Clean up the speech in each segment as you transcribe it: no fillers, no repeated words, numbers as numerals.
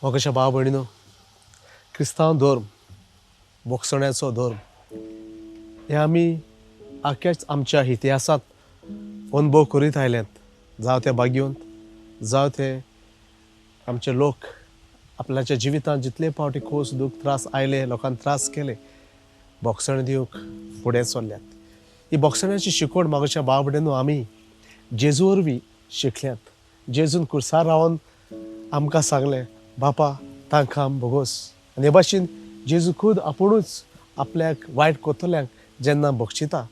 मोगाच्या भाव भयणीनो, क्रिस्तांव धर्म, बोगसण्याचो धर्म हे आमी आख्याच आमच्या इतिहासांत अनुभव करीत आयल्यात. जावं ते बागयोंत, जावं ते आमचे लोक आपल्याच्या जिवितांत जितले फावटी खोस दूख त्रास आयले, लोकांक त्रास केले, बोगसण दिवंक फुडें सरल्यात. ही बोगसण्याची शिकवण मोगाच्या भाव भयणीनो आमी जेजू वरवीं शिकल्यात. जेजून कुर्सार रावन आमकां सांगलें, बापा तांकां बोगोस. आनी हे भाशेन जेजू खूद आपुणूच आपल्याक वायट कोतल्यांक जेन्ना बोगशिता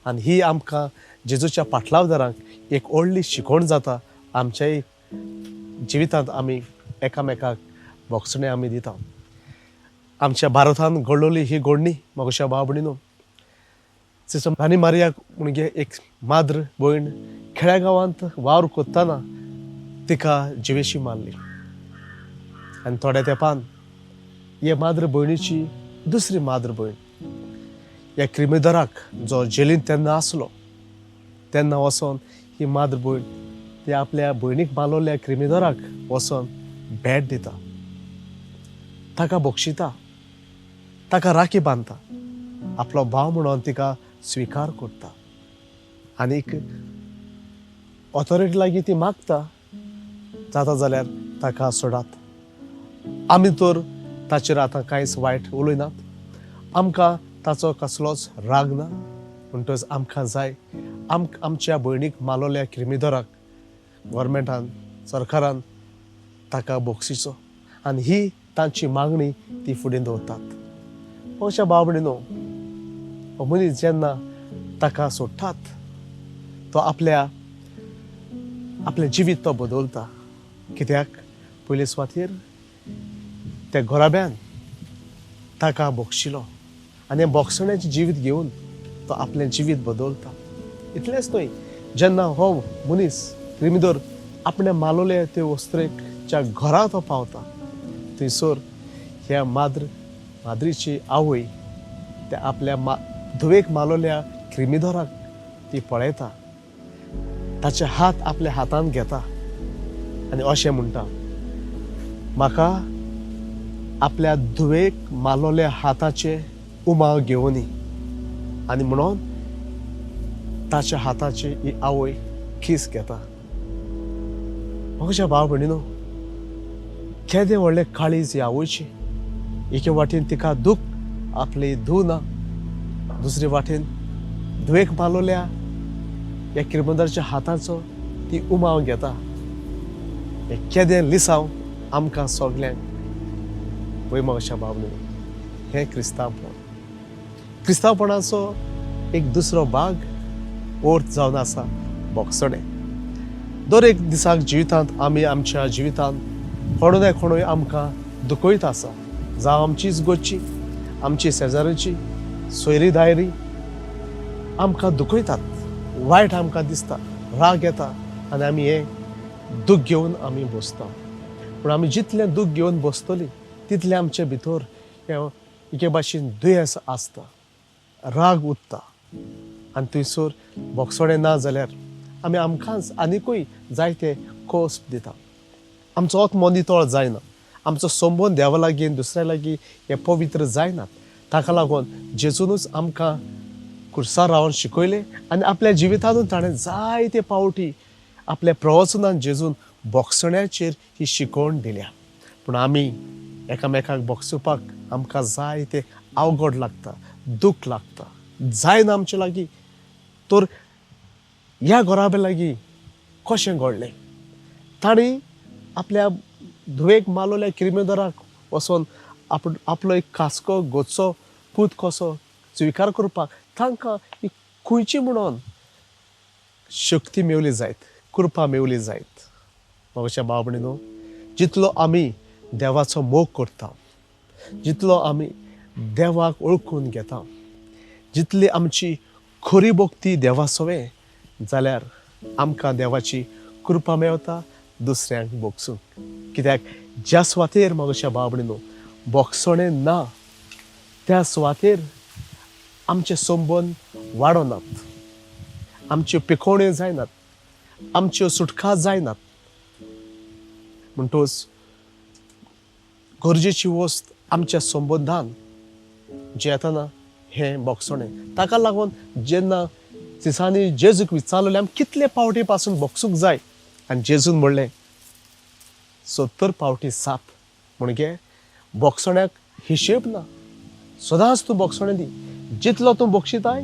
आनी ही आमकां जेजूच्या फाटलावदारांक एक व्हडली शिकवण जाता. आमच्याय जिवितांत आमी एकामेकाक बोगसणें आमी दिता. आमच्या भारतांत घडलोली ही घडणी मोगाच्या भाव भयणीनो, सिस्टर रानी मारियाक म्हणगे एक माद्र भयण खेड्या गांवांत वावर कोत्ताना तिका जिवेशी मारली. आनी थोड्या तेंपान हे माद्र भयणीची दुसरी माद्र भयण ह्या क्रिमीदराक जो जेलींत तेन्ना आसलो तेन्ना वचोन ही माद्र भयण ती आपल्या भयणीक मारलोल्या क्रिमीदराक वचोन भेट दिता, ताका बोगशिता, ताका राखी बांदता, आपलो भाव म्हणून तिका स्विकार करता. आनीक ऑथॉरिटी लागीं ती मागता, जाता जाल्यार ताका सोडात. आमी तर ताचेर आतां कांयच वायट उलयनात, आमकां ताचो कसलोच राग ना. म्हणटच आमकां जाय आमच्या भयणीक मारलोल्या क्रिमीदराक गव्हर्मेंटान, सरकारान ताका बोगसिचो आनी ही तांची मागणी ती फुडें दवरतात. अशा भाव भयणीनो, हो मनीस जेन्ना ताका सोडटात तो आपल्या जिवीत तो बदलता. कित्याक पयले सुवातेर त्या घोराब्यान ताका बोगशिलो आनी बोगसण्याचें जिवीत घेवन तो आपलें जिवीत बदलता. इतलेंच न्हय, जेन्ना हो मनीस क्रिमीदर आपणे मारलोले ते वस्त्रेच्या घरा तो पावता, थंयसर ह्या माद्रीची आवय त्या आपल्या धुवेक मारलोल्या क्रिमीदराक ती पळयता, ताचे हात आपल्या हातांत घेता आनी अशें म्हणटा, म्हाका आपल्या धुवेक मारलोल्या हाताचे उमाळ घेवन दी. आनी म्हणून ताच्या हाताची ही आवय खीस घेता. म्हज्या भाव भयणीनो, केदें व्हडलें काळीज ही आवयची. एके वाटेन तिका दूख आपली धूव ना, दुसरे वाटेन धुवेक मारलोल्या ह्या क्रिमीदराच्या हाताचो ती उमाळ घेता. हे केदें लिसांव आमकां सगल्यांक. पळय मोगाच्या भाव भयणीनो, हें क्रिस्तांवपण. क्रिस्तांवपणाचो एक दुसरो भाग अर्थ जावन आसा बोगसणें. दर एक दिसाक जिवितांत आमी आमच्या जिवितांत कोणू ना कोणूय आमकां दुखयत आसा. जावं आमचीच गोची, आमची शेजाऱ्याची, सोयरी दायरी आमकां दुखयतात, वायट आमकां दिसता, राग येता आनी आमी हें दूख घेवन आमी बसता. पूण आमी जितलें दूख घेवन बसतलीं तितलें आमचे भितर एके भाशेन दुयेंस आसता, राग उरता आनी थंयसर बोगसणें ना जाल्यार आमी आमकांच आनिकूय जायते कोस दिता. आमचो आत्मो नितळ जायना, आमचो संबंद देवा लागीं दुसऱ्या लागीं हे पवित्र जायनात. ताका लागून जेजूनच आमकां कुर्सार रावन शिकयलें आनी आपल्या जिवितांतूच ताणें जायते पावटी आपल्या प्रवचनांत जेजून बोगसण्याचेर ही शिकवण दिल्या. पूण आमी एकामेकाक बोगसुपाक आमकां जायते अवघड लागता, दूख लागता, जायना आमचे लागीं. तर ह्या घोराब्या लागीं कशें घडलें? ताणी आपल्या धुवेक मारलोल्या क्रिमीदराक वचोन आपलो एक कास्को गोचो पूत कसो स्विकार करपाक तांकां ही खंयची म्हणून शक्ती मेवली जायत, कृपा मेवली जायत. मोगाच्या भाव भयणीनो, जितलो आमी देवाचो मोग करता, जितलो आमी देवाक वळखून घेता, जितली आमची खरी भक्ती देवा सोवे जाल्यार आमकां देवाची कृपा मेवता दुसऱ्यांक बोगसूंक. कित्याक ज्या सुवातेर मोगाच्या भाव भयणीनो बोगसणें ना त्या सुवातेर आमचे संबंद वाडनात, आमच्यो पिकोवण्यो जायनात, आमच्यो सुटका जायनात. म्हणटच गरजेची वस्त आमच्या संबंधान जे येताना हे बोगसणें. ताका लागून जेन्ना दिसांनी जेजूक विचारलें आमी कितले पावटी पासून बोगसूंक जाय, आनी जेजून म्हणलें 70 पावटी साप. म्हणजे बोगसण्याक हिशेब ना. सदांच तूं बोगसणें दी. जितलो तूं बोगशिताय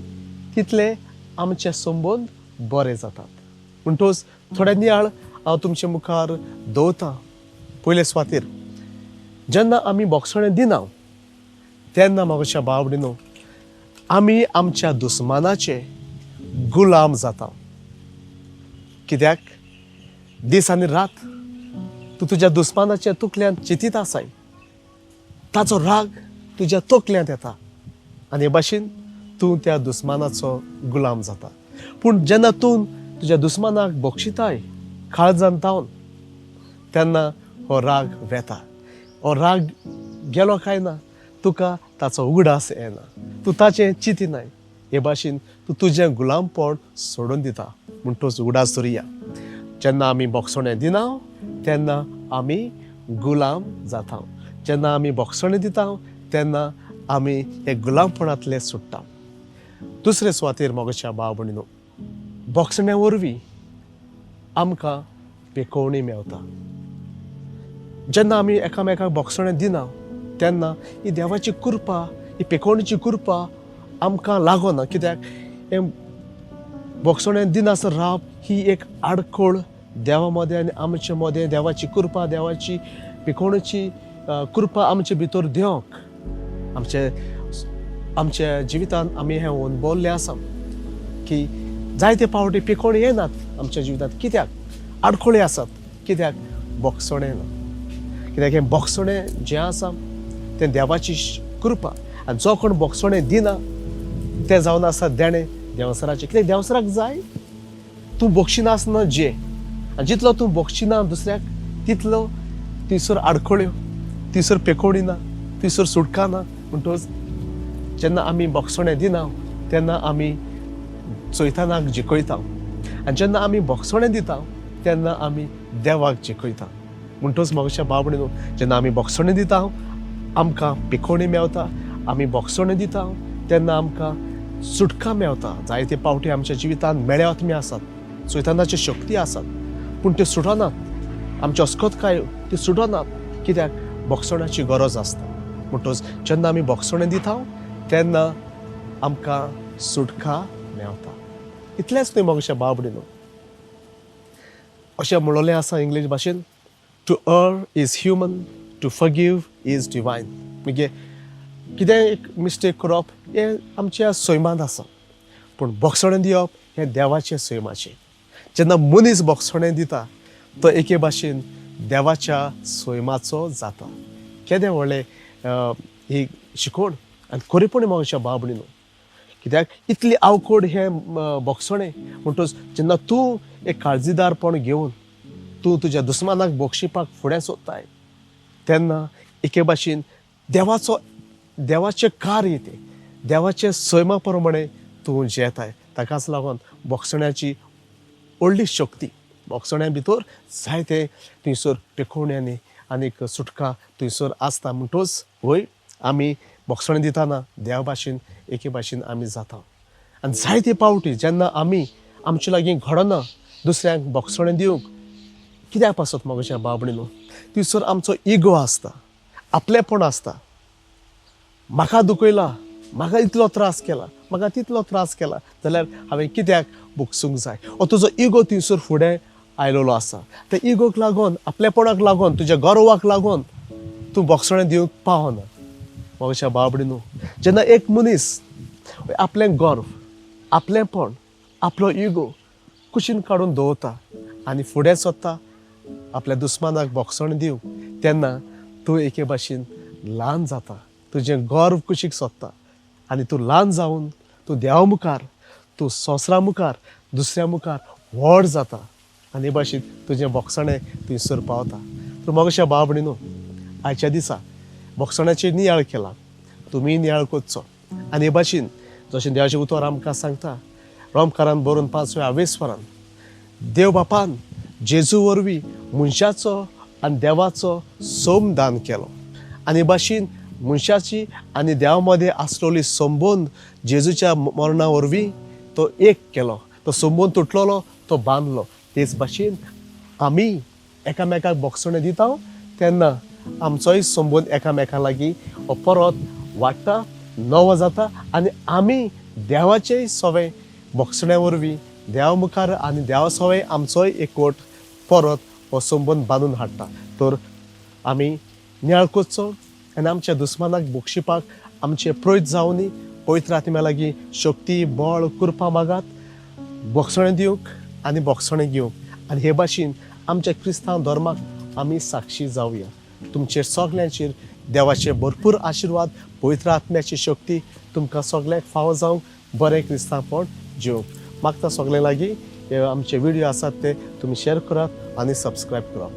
तितले आमचे संबंद बरे जातात. म्हणटच थोड्या नियाळ हांव तुमचे मुखार दवरतां. पयले सुवातेर जेन्ना आमी बोगसणें दिना तेन्ना म्हाज्या भाव भयणीनो आमी आमच्या दुस्मानाचे गुलाम जाता. कित्याक दीस आनी रात तूं तुज्या दुस्मानाच्या तकल्यांत चिंतीत आसाय. ताचो राग तुज्या तकल्यांत येता आनी हे भाशेन तूं त्या दुस्मानाचो गुलाम जाता. पूण जेन्ना तूं तुज्या दुस्मानाक बोगशिताय काळजान तावन तेन्ना हो राग वेता. हो राग गेलो काय ना तुका ताचो उगडास येना. तूं ताचें चिंतिनाय. हे भाशेन तूं तुजें गुलामपण सोडून दिता. म्हणटच उगडास धरुया. जेन्ना आमी बोगसणें दिना तेन्ना आमी गुलाम जाता. जेन्ना आमी बोगसणें दिता तेन्ना आमी हे गुलामपणांतले सुट्टा. दुसरे सुवातेर मोगाच्या भाव भयणीनो बोगसण्या वरवीं आमकां पेकोवणी मेवता. जेन्ना आमी एकामेकाक बोगसणें दिना तेन्ना ही देवाची कृपा, ही पेकोवणीची कृपा आमकां लागना. कित्याक हे बोगसणें दिनासर रावप ही एक आडखळ देवा मदें आनी आमचे मदें देवाची कृपा, देवाची पेकोवणीची कृपा आमचे भितर देवंक आमच्या जिवितांत आमी हें अनुभवल्लें आसा की जायते पावटी पेकोवणी येनात आमच्या जिवितांत. कित्याक आडखळी आसात. कित्याक बोगसणें ना. कित्याक हें बोगसणें जें आसा तें देवाची कृपा. आनी जो कोण बोगसणें दिना तें जावन आसा देणें देंवसराचें. कित्याक देंवसराक जाय तूं बोगशिना आसतना जे. आनी जितलो तूं बोगशिना दुसऱ्याक तितलो थंयसर आडखळ्यो, थंयसर पेकोवणी ना, थंयसर सुटका ना. म्हणटच जेन्ना आमी बोगसणें दिना तेन्ना आमी चोयतानाक जिखयता. आनी जेन्ना आमी बोगसणें दिता तेन्ना आमी देवाक जिखयता. म्हणटच म्हाज्या भाव भयणीनो जेन्ना आमी बोगसणें दिता आमकां पेकोवणी मेवता. आमी बोगसणें दिता तेन्ना आमकां सुटका मेवता. जायते पावटी आमच्या जिवितांत मेळे आत्मे आसात, चोयतानाच्यो शक्ती आसात, पूण त्यो सुटनात. आमच्यो अस्कोतकायो त्यो सुटनात. कित्याक बोगसणाची गरज आसता. म्हणटच जेन्ना आमी बोगसणें दिता तेन्ना आमकां सुटका मेवता. इतलेंच न्हय म्हाज्या भाव भयणीनो. अशें म्हणलेलें आसा इंग्लीश भाशेन to err is human, to forgive is divine. म्हणजे कितें एक मिस्टेक करप हें आमच्या सैमांत आसा, पूण बोगसणें दिवप हें देवाचें सैमाचें. जेन्ना मनीस बोगसणें दिता तो एके भाशेन देवाच्या सैमाचो जाता. केदें व्हडलें ही शिकवण आनी खरेपणी म्हाज्या भाव भयणीनो. कित्याक इतली आवकोड हें बोगसणें. म्हणटच जेन्ना तूं एक काळजीदारपण घेवन तूं तुज्या दुस्मानाक बोगशिपाक फुडें सरताय तेन्ना एके भाशेन देवाचें कार्य तें देवाचे सैमा प्रमाणे तूं जेताय. ताकाच लागून बोगसण्याची व्हडली शक्ती बोगसण्या भितर जायते थंयसर पेकोवणी आनीक सुटका थंयसर आसता. म्हणटच वय आमी बोगसणें दितना देवा भाशेन एके भाशेन आमी जाता. आनी जायते पावटी जेन्ना आमी आमचे लागीं घडना दुसऱ्यांक बोगसणें दिवंक कित्याक पासत म्हाज्या भाव भयणीनो थंयसर आमचो इगो आसता, आपलेपण आसता. म्हाका दुखयला, म्हाका इतलो त्रास केला, म्हाका तितलो त्रास केला जाल्यार हांवें कित्याक बोगसूंक जाय. हो तुजो इगो थंयसर फुडें आयलोलो आसा. त्या इगोक लागून आपलेपणाक लागून तुज्या गौरवाक लागून तूं बोगसणें दिवंक पावना. म्हाज्या भाव भयणीनो जेन्ना एक मनीस आपलें गौरव, आपलेपण, आपलो इगो कुशीन काडून दवरता आनी फुडें सरता आपल्या दुस्मानाक बोगसणें दिवंक तेन्ना तूं एके भाशेन ल्हान जाता. तुजें गौरव कुशीक सोदता आनी तूं ल्हान जावन तूं देवा मुखार, तूं संवसारा मुखार, दुसऱ्या मुखार व्हड जाता आनी हे भाशेन तुजें बोगसणें थंयसर पावता. तर म्हाज्या भाव भयणीनो आयच्या दिसा बोगसण्याचेर नियाळ केला. तुमी नियाळ करचो आनी हे भाशेन जशें देवाचें उतर आमकां सांगता रोमकारान बरोवन 5वें देव बापान जेजू वरवीं मनशाचो आनी देवाचो सोम दान केलो आनी भाशेन मनशाची आनी देवा मदें आसलोली संबंद जेजूच्या मरणा वरवीं तो एक केलो, तो संबंद तुटलोलो तो बांदलो. तेच भाशेन आमी एकामेकाक बोगसणे दिता तेन्ना आमचोय संबंद एकामेका लागीं हो परत वाडटा, नवो जाता आनी आमी देवाचेय सवें बोगसण्या वरवीं देवा मुखार आनी देवा सवें आमचोय एकवट परत हो संबंद बांदून हाडटा. तर आमी नियाळ करचो आनी आमच्या दुस्मानाक बोगशिपाक आमचे प्रयत्न जावनी पवित्र आत्म्या लागीं शक्ती बळ कृपा मागात, बोगसणें दिवंक आनी बोगसणें घेवंक आनी हे भाशेन आमच्या क्रिस्तांव धर्माक आमी साक्षी जावया. तुमचेर सगल्यांचेर देवाचे भरपूर आशिर्वाद, पवित्र आत्म्याची शक्ती तुमकां सगळ्यांक फावो जावंक बरें क्रिस्तांवपण जिवंक मागता. सगळे लागीं हे आमचे व्हिडिओ आसात ते तुमी शेअर करात आनी सबस्क्रायब करात.